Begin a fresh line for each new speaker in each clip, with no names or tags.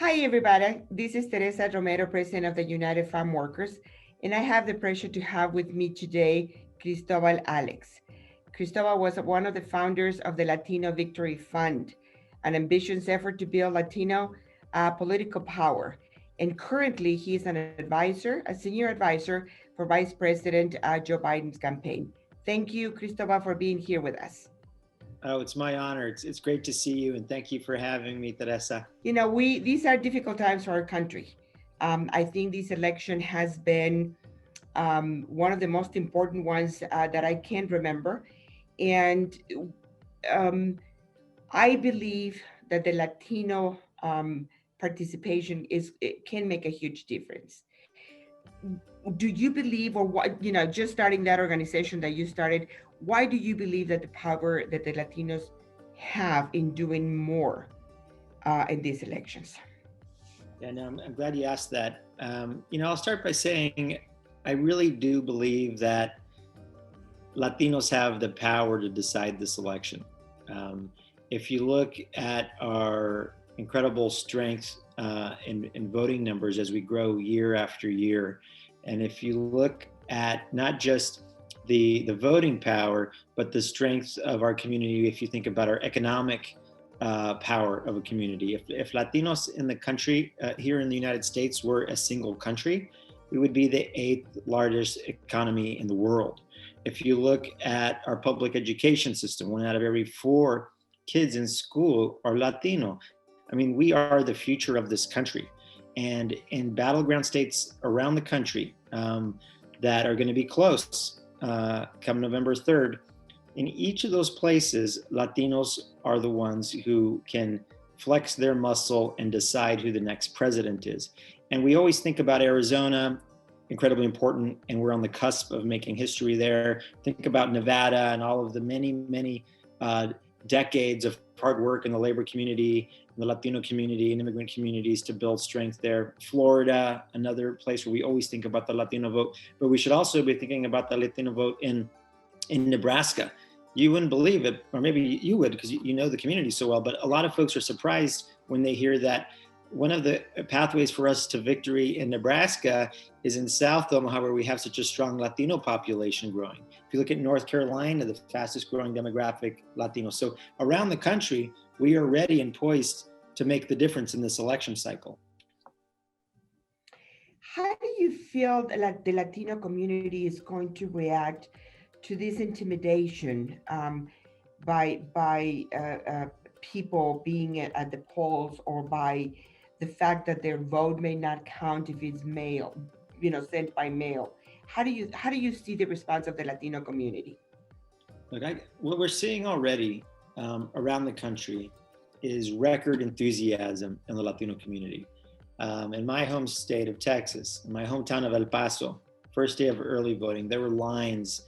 Hi, everybody. This is Teresa Romero, President of the United Farm Workers, and I have the pleasure to have with me today Cristobal Alex. Cristobal was one of the founders of the Latino Victory Fund, an ambitious effort to build Latino political power. And currently, he is an advisor, a senior advisor for Vice President Joe Biden's campaign. Thank you, Cristobal, for being here with us.
Oh, it's my honor. It's great to see you, and thank you for having me, Teresa.
We these are difficult times for our country. I think this election has been one of the most important ones that I can remember, and um, I believe that the Latino participation is it can make a huge difference. Do you believe, or what? Just starting that organization that you started, why do you believe that the power that the Latinos have in doing more in these elections?
And I'm glad you asked that. I'll start by saying I really do believe that Latinos have the power to decide this election. Um, if you look at our incredible strength in voting numbers as we grow year after year, and if you look at not just the voting power, but the strength of our community, if you think about our economic power of a community. If Latinos in the country, here in the United States, were a single country, we would be the eighth largest economy in the world. If you look at our public education system, one out of every four kids in school are Latino. I mean, we are the future of this country. And in battleground states around the country that are going to be close come November 3rd, in each of those places, Latinos are the ones who can flex their muscle and decide who the next president is. And we always think about Arizona, incredibly important, and we're on the cusp of making history there. Think about Nevada and all of the many decades of hard work in the labor community, in the Latino community, and immigrant communities to build strength there. Florida, another place where we always think about the Latino vote, but we should also be thinking about the Latino vote in Nebraska. You wouldn't believe it, or maybe you would because you know the community so well, but a lot of folks are surprised when they hear that one of the pathways for us to victory in Nebraska is in South Omaha, where we have such a strong Latino population growing. If you look at North Carolina, the fastest growing demographic, Latino. So around the country, we are ready and poised to make the difference in this election cycle.
How do you feel that the Latino community is going to react to this intimidation by people being at the polls, or by the fact that their vote may not count if it's mail, sent by mail? How do you see the response of the Latino community?
Look, what we're seeing already around the country is record enthusiasm in the Latino community. In my home state of Texas, in my hometown of El Paso, first day of early voting, there were lines,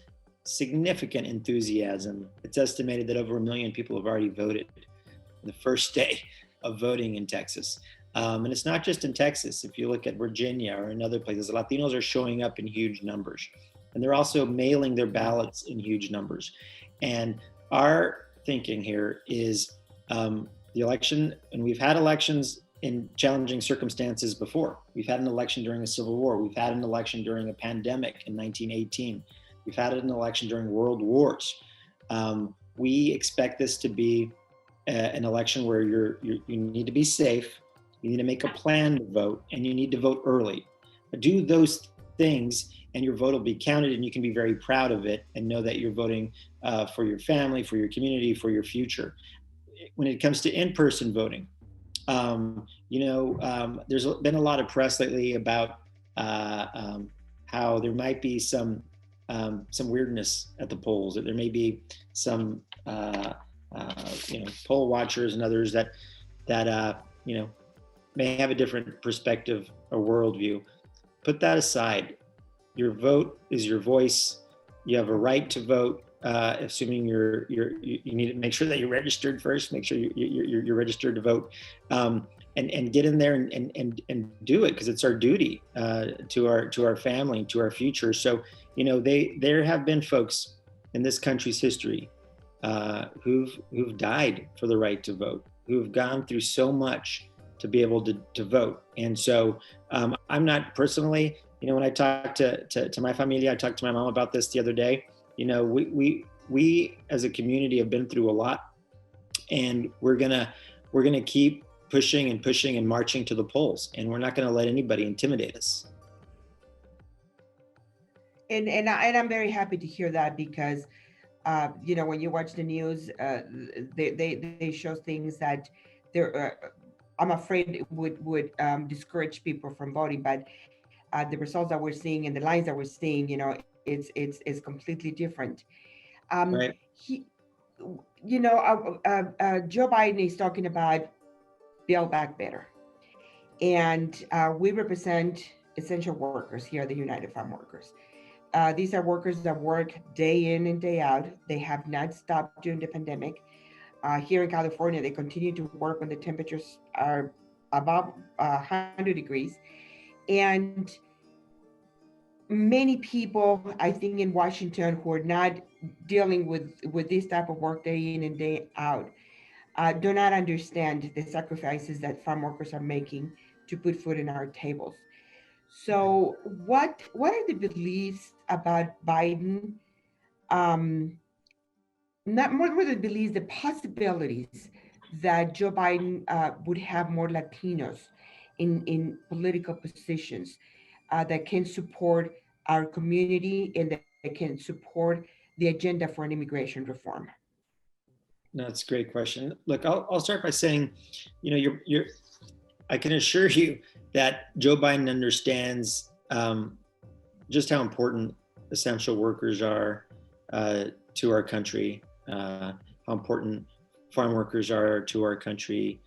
significant enthusiasm. It's estimated that over 1 million people have already voted the first day of voting in Texas. And it's not just in Texas. If you look at Virginia or in other places, Latinos are showing up in huge numbers. And they're also mailing their ballots in huge numbers. And our thinking here is the election, and we've had elections in challenging circumstances before. We've had an election during a civil war. We've had an election during a pandemic in 1918. We've had an election during world wars. We expect this to be an election where you need to be safe, you need to make a plan to vote, and you need to vote early. Do those things and your vote will be counted, and you can be very proud of it and know that you're voting for your family, for your community, for your future. When it comes to in-person voting, there's been a lot of press lately about how there might be some weirdness at the polls, that there may be some poll watchers and others that may have a different perspective or worldview. Put that aside. Your vote is your voice. You have a right to vote. Assuming you need to make sure that you're registered first. Make sure you're registered to vote, and get in there and do it, because it's our duty to our family, to our future. So there have been folks in this country's history who've died for the right to vote, who've gone through so much to be able to vote. And so I'm not personally, when I talk to my family, I talked to my mom about this the other day. We as a community have been through a lot, and we're gonna keep pushing and marching to the polls, and we're not gonna let anybody intimidate us.
And I'm very happy to hear that, because when you watch the news, they show things that they're I'm afraid would discourage people from voting. But the results that we're seeing and the lines that we're seeing, it's completely different.
Right.
He, Joe Biden is talking about Build Back Better, and we represent essential workers here at the United Farm Workers. These are workers that work day in and day out. They have not stopped during the pandemic. Here in California, they continue to work when the temperatures are above 100 degrees. And many people, I think, in Washington who are not dealing with this type of work day in and day out, do not understand the sacrifices that farm workers are making to put food in our tables. So, what are the beliefs about Biden? Um, Not more than beliefs, the possibilities that Joe Biden would have more Latinos in political positions that can support our community and that can support the agenda for an immigration reform.
No, that's a great question. Look, I'll start by saying, you're I can assure you that Joe Biden understands just how important essential workers are to our country, how important farm workers are to our country.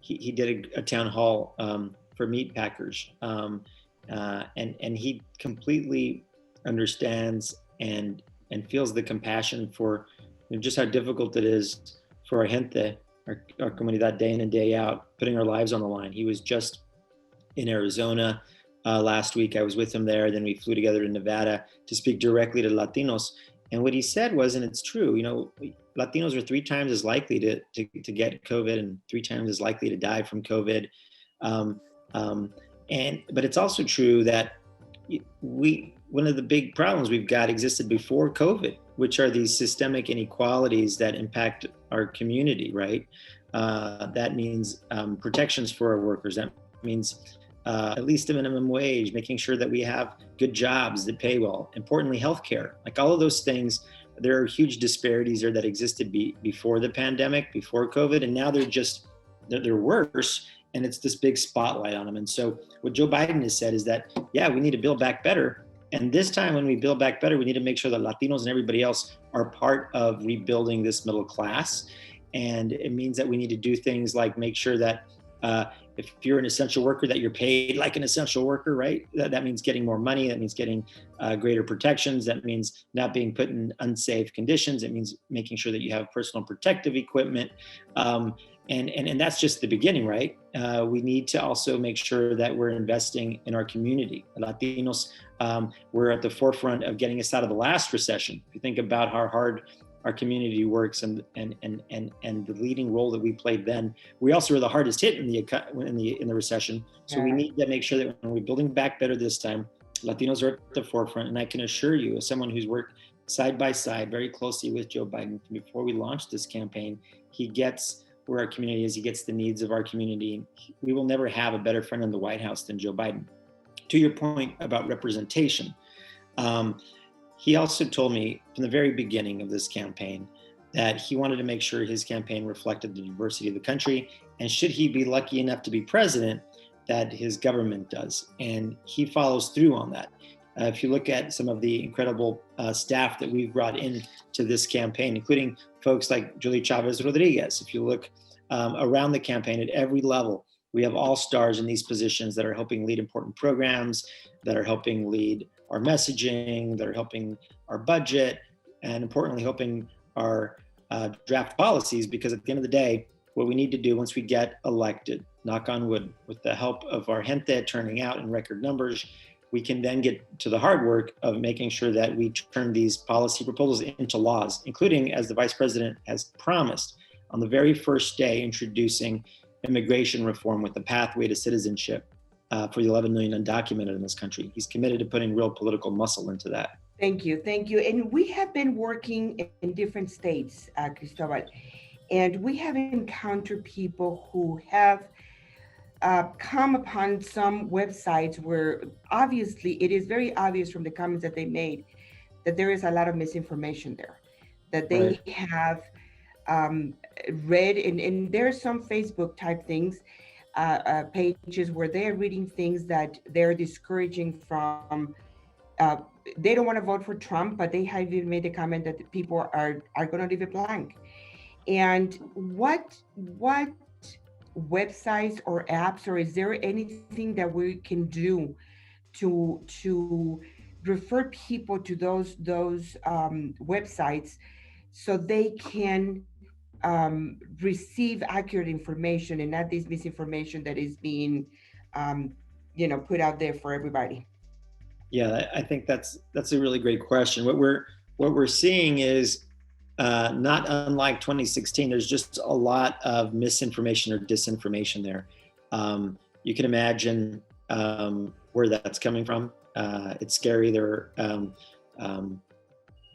He did a town hall for meat packers, and he completely understands and feels the compassion for just how difficult it is for our gente, our comunidad, day in and day out, putting our lives on the line. He was just in Arizona last week. I was with him there. Then we flew together to Nevada to speak directly to Latinos. And what he said was, and it's true, Latinos are 3 times as likely to get COVID and 3 times as likely to die from COVID. But it's also true that one of the big problems we've got existed before COVID, which are these systemic inequalities that impact our community, right? That means protections for our workers. That means at least a minimum wage, making sure that we have good jobs that pay well. Importantly, healthcare. Like all of those things, there are huge disparities there that existed before the pandemic, before COVID, and now they're worse. And it's this big spotlight on them. And so what Joe Biden has said is that, yeah, we need to build back better. And this time when we build back better, we need to make sure that Latinos and everybody else are part of rebuilding this middle class. And it means that we need to do things like make sure that if you're an essential worker, that you're paid like an essential worker, right? That means getting more money. That means getting greater protections. That means not being put in unsafe conditions. It means making sure that you have personal protective equipment. And that's just the beginning, right? We need to also make sure that we're investing in our community. Latinos, we're at the forefront of getting us out of the last recession. If you think about how hard our community works and the leading role that we played then, we also were the hardest hit in the recession. So yeah. We need to make sure that when we're building back better this time, Latinos are at the forefront. And I can assure you, as someone who's worked side by side very closely with Joe Biden before we launched this campaign, he gets where our community is, he gets the needs of our community. We will never have a better friend in the White House than Joe Biden. To your point about representation, he also told me from the very beginning of this campaign that he wanted to make sure his campaign reflected the diversity of the country, and should he be lucky enough to be president, that his government does. And he follows through on that. If you look at some of the incredible staff that we've brought in to this campaign, including folks like Julie Chavez Rodriguez, if you look around the campaign at every level, we have all stars in these positions that are helping lead important programs, that are helping lead our messaging, that are helping our budget, and importantly, helping our draft policies, because at the end of the day, what we need to do once we get elected, knock on wood, with the help of our gente turning out in record numbers, we can then get to the hard work of making sure that we turn these policy proposals into laws, including, as the vice president has promised, on the very first day, introducing immigration reform with a pathway to citizenship for the 11 million undocumented in this country. He's committed to putting real political muscle into that.
Thank you, thank you. And we have been working in different states, Cristobal, and we have encountered people who have come upon some websites where obviously it is very obvious from the comments that they made that there is a lot of misinformation there, that they
Right.
have read, and there are some Facebook type things, pages where they are reading things that they're discouraging from. Uh, they don't want to vote for Trump, but they have even made the comment that the people are going to leave it blank. And what websites or apps, or is there anything that we can do to refer people to those websites so they can receive accurate information and not this misinformation that is being um, put out there for everybody?
Yeah, I think that's a really great question. What we're seeing is not unlike 2016. There's just a lot of misinformation or disinformation there. You can imagine where that's coming from. It's scary. There are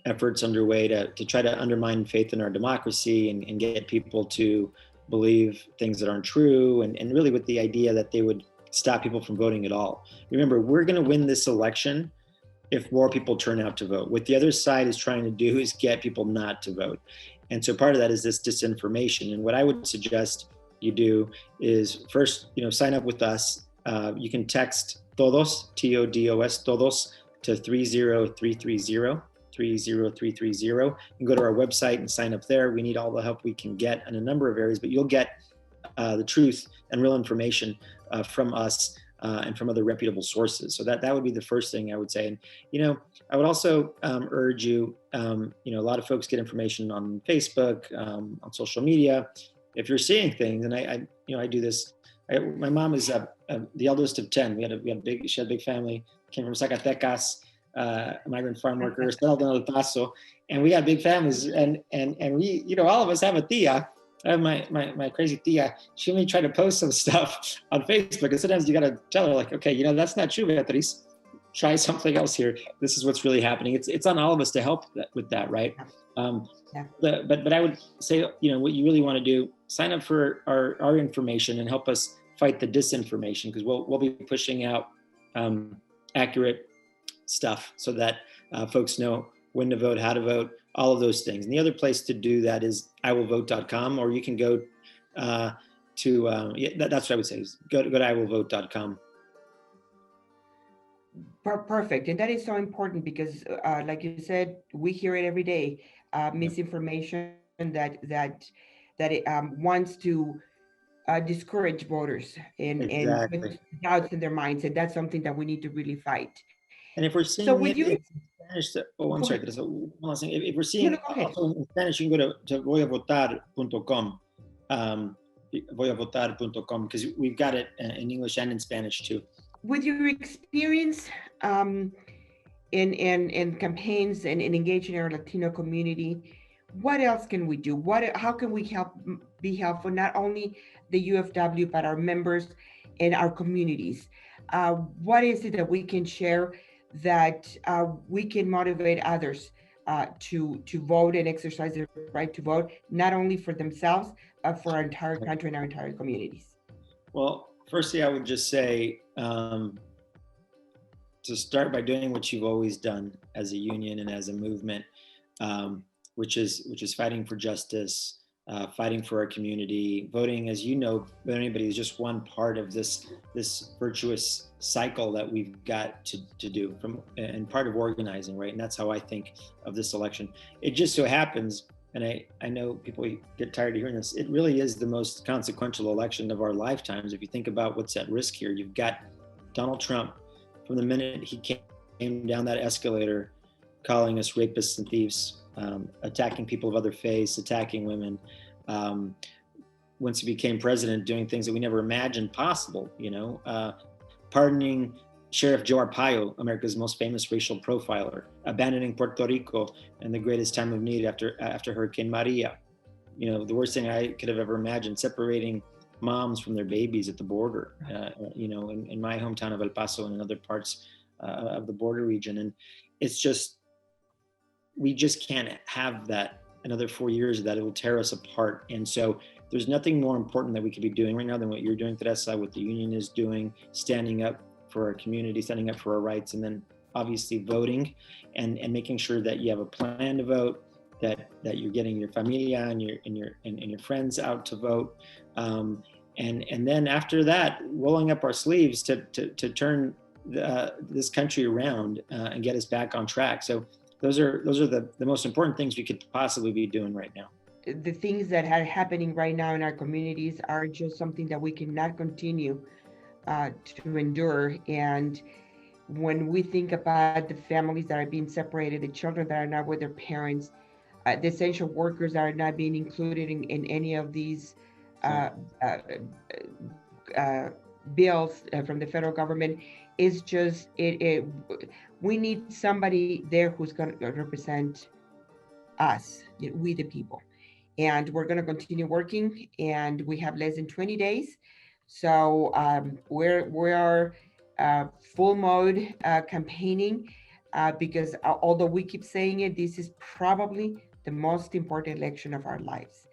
efforts underway to try to undermine faith in our democracy and get people to believe things that aren't true, and really with the idea that they would stop people from voting at all. Remember, we're going to win this election if more people turn out to vote. What the other side is trying to do is get people not to vote. And so part of that is this disinformation. And what I would suggest you do is first, sign up with us. You can text todos, TODOS, todos, to 30330. 30330, and go to our website and sign up there. We need all the help we can get in a number of areas, but you'll get the truth and real information from us and from other reputable sources. So that would be the first thing I would say. And I would also urge you. A lot of folks get information on Facebook, on social media. If you're seeing things, and I do this. My mom is the eldest of 10. She had a big family. Came from Zacatecas. Migrant farm workers, El Paso, and we have big families, and we, all of us have a tia. I have my crazy tia. She may try to post some stuff on Facebook, and sometimes you got to tell her, like, okay, that's not true, Beatriz. Try something else here. This is what's really happening. It's on all of us to help with that, right?
Yeah.
But I would say, what you really want to do, sign up for our information and help us fight the disinformation, because we'll be pushing out accurate stuff so that folks know when to vote, how to vote, all of those things. And the other place to do that is iwillvote.com, or you can go that's what I would say, is go to iwillvote.com.
Perfect. And that is so important because, like you said, we hear it every day, misinformation that it wants to discourage voters and
Exactly.
put doubts in their minds. And that's something that we need to really fight.
And if we're
So
seeing
with
it
you,
in Spanish, I'm
go
sorry,
ahead.
one last thing. If we're
No,
seeing
no, go ahead.
also in Spanish, you can go to voyavotar.com, voyavotar.com, because we've got it in English and in Spanish too.
With your experience in campaigns and in engaging our Latino community, what else can we do? How can we be helpful, not only the UFW, but our members and our communities? What is it that we can share that we can motivate others to vote and exercise their right to vote, not only for themselves, but for our entire country and our entire communities?
Well, firstly, I would just say to start by doing what you've always done as a union and as a movement, which is fighting for justice, fighting for our community. Voting, as you know, anybody, is just one part of this virtuous cycle that we've got to do and part of organizing, right? And that's how I think of this election. It just so happens, and I know people get tired of hearing this, it really is the most consequential election of our lifetimes. If you think about what's at risk here, you've got Donald Trump, from the minute he came down that escalator, calling us rapists and thieves, attacking people of other faiths, attacking women. Once he became president, doing things that we never imagined possible, pardoning Sheriff Joe Arpaio, America's most famous racial profiler, abandoning Puerto Rico in the greatest time of need after Hurricane Maria. The worst thing I could have ever imagined, separating moms from their babies at the border, in my hometown of El Paso and in other parts of the border region. And it's just, we just can't have that another 4 years that it will tear us apart. And so there's nothing more important that we could be doing right now than what you're doing, Teresa, what the union is doing, standing up for our community, standing up for our rights, and then obviously voting and making sure that you have a plan to vote, that you're getting your familia and your friends out to vote. And then after that, rolling up our sleeves to turn this country around and get us back on track. So those are the most important things we could possibly be doing right now.
The things that are happening right now in our communities are just something that we cannot continue to endure. And when we think about the families that are being separated, the children that are not with their parents, the essential workers that are not being included in any of these uh, uh, uh, bills from the federal government, is just we need somebody there who's going to represent us, we the people. And we're going to continue working, and we have less than 20 days. So we are full mode campaigning, because although we keep saying it, this is probably the most important election of our lives.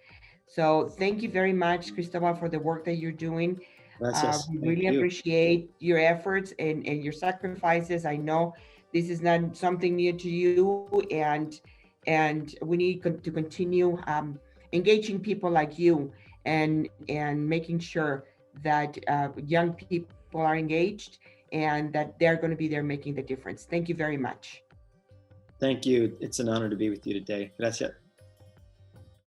So thank you very much, Cristobal, for the work that you're doing.
Gracias.
We
Thank
really
you.
appreciate your efforts and your sacrifices. I know this is not something new to you, and we need to continue engaging people like you, and making sure that young people are engaged and that they're going to be there making the difference. Thank you very much.
Thank you. It's an honor to be with you today. Gracias.